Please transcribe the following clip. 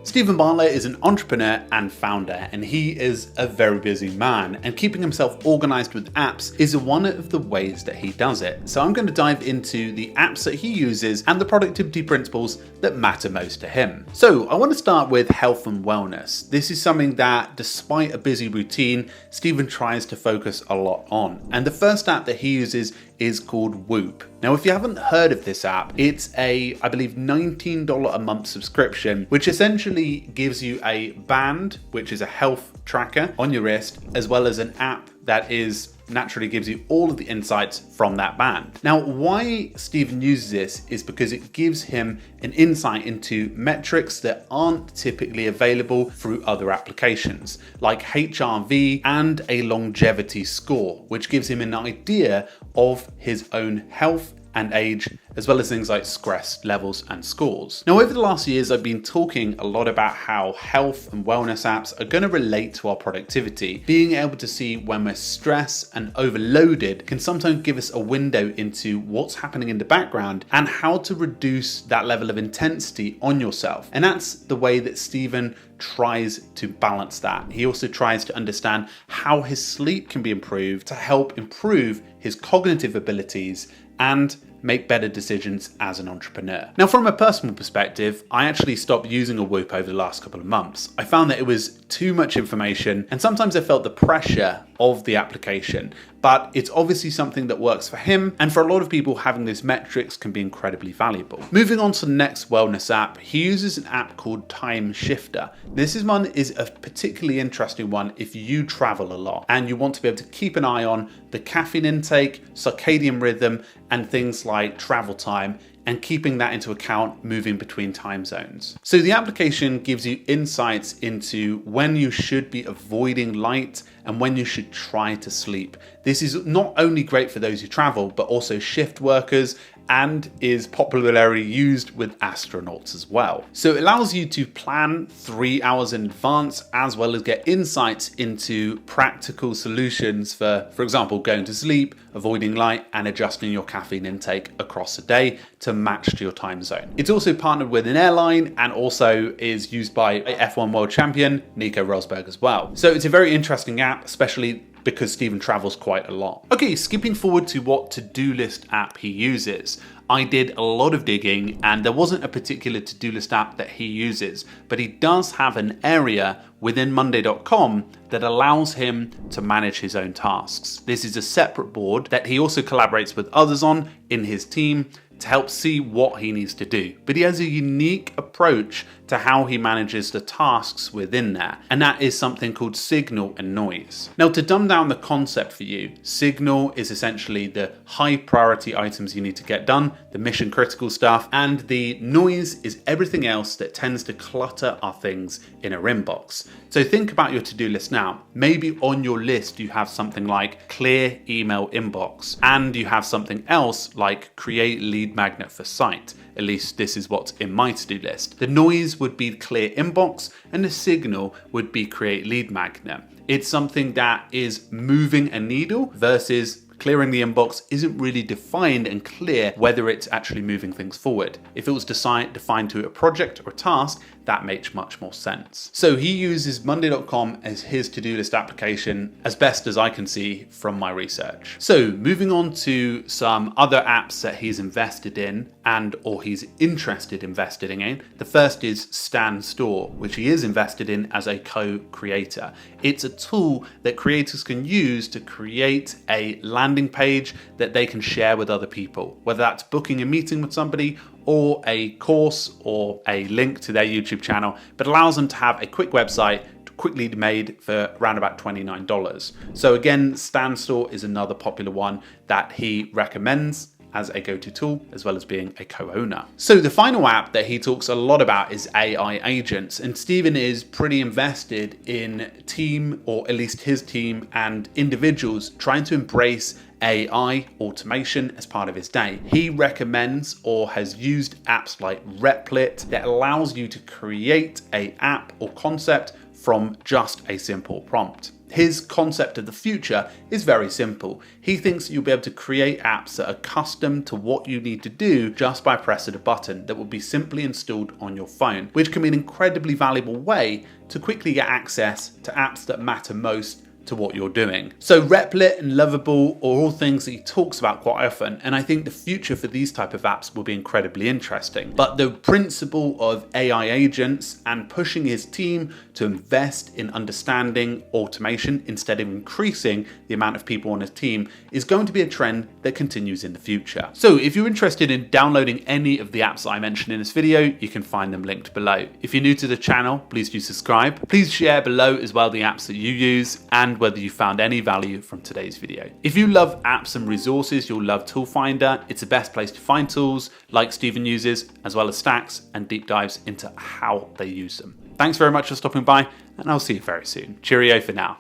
Stephen Bartlett is an entrepreneur and founder, and he is a very busy man, and keeping himself organized with apps is one of the ways that he does it. So I'm going to dive into the apps that he uses and the productivity principles that matter most to him. So I want to start with health and wellness. This is something that, despite a busy routine, Stephen tries to focus a lot on. And the first app that he uses is called Whoop. Now, if you haven't heard of this app, it's a, I believe, $19 a month subscription, which essentially gives you a band, which is a health tracker on your wrist, as well as an app that naturally gives you all of the insights from that band. Now, why Stephen uses this is because it gives him an insight into metrics that aren't typically available through other applications, like HRV and a longevity score, which gives him an idea of his own health and age, as well as things like stress levels and scores. Now, over the last years, I've been talking a lot about how health and wellness apps are going to relate to our productivity. Being able to see when we're stressed and overloaded can sometimes give us a window into what's happening in the background and how to reduce that level of intensity on yourself. And that's the way that Stephen tries to balance that. He also tries to understand how his sleep can be improved to help improve his cognitive abilities and make better decisions as an entrepreneur. Now, from a personal perspective, I actually stopped using a Whoop over the last couple of months. I found that it was too much information, and sometimes I felt the pressure of the application, but it's obviously something that works for him, and for a lot of people, having those metrics can be incredibly valuable. Moving on to the next wellness app, he uses an app called Time Shifter. This is a particularly interesting one if you travel a lot and you want to be able to keep an eye on the caffeine intake, circadian rhythm, and things like travel time, and keeping that into account moving between time zones. So the application gives you insights into when you should be avoiding light and when you should try to sleep. This is not only great for those who travel, but also shift workers, and is popularly used with astronauts as well. So it allows you to plan 3 hours in advance, as well as get insights into practical solutions for example, going to sleep, avoiding light, and adjusting your caffeine intake across the day to match to your time zone. It's also partnered with an airline and also is used by F1 world champion Nico Rosberg as well. So it's a very interesting app, especially because Stephen travels quite a lot. Okay, skipping forward to what to-do list app he uses. I did a lot of digging and there wasn't a particular to-do list app that he uses, but he does have an area within Monday.com that allows him to manage his own tasks. This is a separate board that he also collaborates with others on in his team to help see what he needs to do. But he has a unique approach to how he manages the tasks within there, and that is something called Signal and Noise. Now, to dumb down the concept for you, Signal is essentially the high priority items you need to get done, the mission critical stuff, and the Noise is everything else that tends to clutter our things in our inbox. So think about your to-do list now. Maybe on your list you have something like clear email inbox, and you have something else like create lead magnet for site. At least this is what's in my to-do list. The Noise would be clear inbox, and the Signal would be create lead magnet. It's something that is moving a needle versus clearing the inbox isn't really defined and clear whether it's actually moving things forward. If it was defined to a project or a task, that makes much more sense. So he uses Monday.com as his to-do list application as best as I can see from my research. So moving on to some other apps that he's invested in or he's interested in investing in. The first is Stan Store, which he is invested in as a co-creator. It's a tool that creators can use to create a landing page that they can share with other people, whether that's booking a meeting with somebody or a course or a link to their YouTube channel, but allows them to have a quick website quickly made for around about $29. So again, Stan Store is another popular one that he recommends as a go-to tool, as well as being a co-owner. So the final app that he talks a lot about is AI agents, and Stephen is pretty invested in team, or at least his team and individuals trying to embrace AI automation as part of his day. He recommends or has used apps like Bartlett that allows you to create an app or concept from just a simple prompt. His concept of the future is very simple. He thinks you'll be able to create apps that are custom to what you need to do just by pressing a button that will be simply installed on your phone, which can be an incredibly valuable way to quickly get access to apps that matter most to what you're doing. So Replit and Lovable are all things that he talks about quite often, and I think the future for these type of apps will be incredibly interesting. But the principle of AI agents and pushing his team to invest in understanding automation instead of increasing the amount of people on his team is going to be a trend that continues in the future. So if you're interested in downloading any of the apps that I mentioned in this video, you can find them linked below. If you're new to the channel, please do subscribe. Please share below as well the apps that you use and whether you found any value from today's video. If you love apps and resources, you'll love Tool Finder. It's the best place to find tools like Stephen uses, as well as stacks and deep dives into how they use them. Thanks very much for stopping by, and I'll see you very soon. Cheerio for now.